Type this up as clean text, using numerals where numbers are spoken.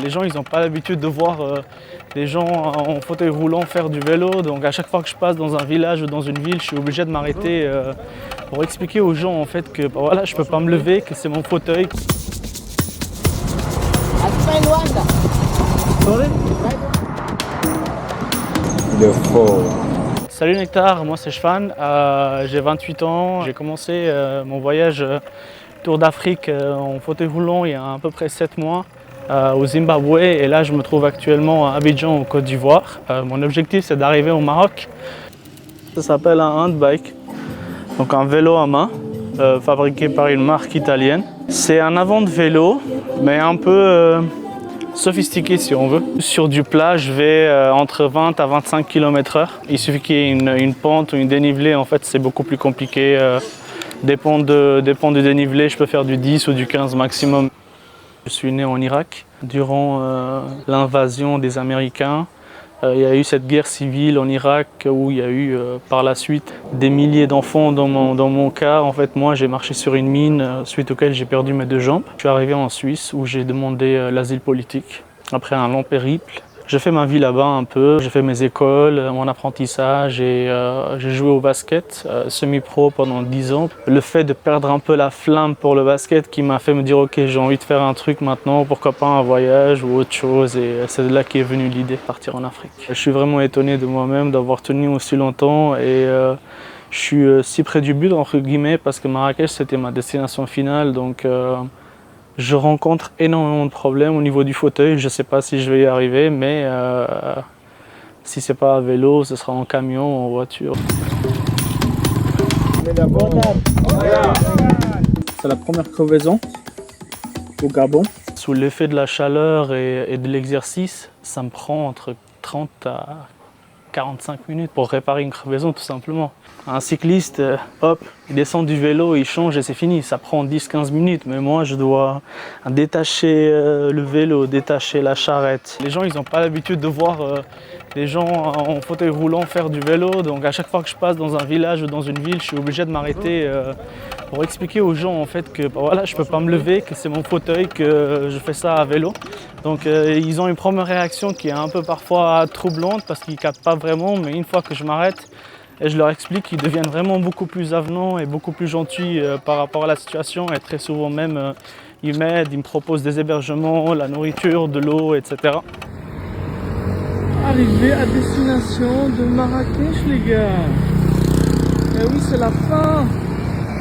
Les gens, ils n'ont pas l'habitude de voir des gens en fauteuil roulant faire du vélo. Donc à chaque fois que je passe dans un village ou dans une ville, je suis obligé de m'arrêter pour expliquer aux gens en fait que voilà, je ne peux pas me lever, que c'est mon fauteuil. Il est fort. Salut Nectar, moi c'est Shfan, j'ai 28 ans. J'ai commencé mon voyage Tour d'Afrique en fauteuil roulant il y a à peu près 7 mois. Au Zimbabwe, et là je me trouve actuellement à Abidjan, en Côte d'Ivoire. Mon objectif c'est d'arriver au Maroc. Ça s'appelle un handbike, donc un vélo à main fabriqué par une marque italienne. C'est un avant de vélo mais un peu sophistiqué si on veut. Sur du plat je vais entre 20 à 25 km/h. Il suffit qu'il y ait une pente ou une dénivelée, en fait c'est beaucoup plus compliqué. Dépend du dénivelé, je peux faire du 10 ou du 15 maximum. Je suis né en Irak. Durant l'invasion des Américains, il y a eu cette guerre civile en Irak où il y a eu par la suite des milliers d'enfants. Dans mon cas, en fait, moi j'ai marché sur une mine suite auquel j'ai perdu mes 2 jambes. Je suis arrivé en Suisse où j'ai demandé l'asile politique après un long périple. J'ai fait ma vie là-bas un peu, j'ai fait mes écoles, mon apprentissage et j'ai joué au basket semi-pro pendant 10 ans. Le fait de perdre un peu la flamme pour le basket qui m'a fait me dire ok, j'ai envie de faire un truc maintenant, pourquoi pas un voyage ou autre chose, et c'est de là qu'est venue l'idée de partir en Afrique. Je suis vraiment étonné de moi-même d'avoir tenu aussi longtemps et je suis si près du but entre guillemets parce que Marrakech c'était ma destination finale, donc je rencontre énormément de problèmes au niveau du fauteuil. Je ne sais pas si je vais y arriver, mais si ce n'est pas à vélo, ce sera en camion ou en voiture. C'est la première crevaison au Gabon. Sous l'effet de la chaleur et de l'exercice, ça me prend entre 30 à 45 minutes pour réparer une crevaison tout simplement. Un cycliste, hop, il descend du vélo, il change et c'est fini. Ça prend 10-15 minutes, mais moi je dois détacher le vélo, détacher la charrette. Les gens, ils n'ont pas l'habitude de voir des gens en fauteuil roulant faire du vélo. Donc à chaque fois que je passe dans un village ou dans une ville, je suis obligé de m'arrêter pour expliquer aux gens en fait que voilà, je ne peux pas me lever, que c'est mon fauteuil, que je fais ça à vélo. Donc ils ont une première réaction qui est un peu parfois troublante parce qu'ils ne captent pas vraiment, mais une fois que je m'arrête et je leur explique, ils deviennent vraiment beaucoup plus avenants et beaucoup plus gentils par rapport à la situation, et très souvent même ils m'aident, ils me proposent des hébergements, la nourriture, de l'eau, etc. Arrivé à destination de Marrakech les gars. Et oui, c'est la fin.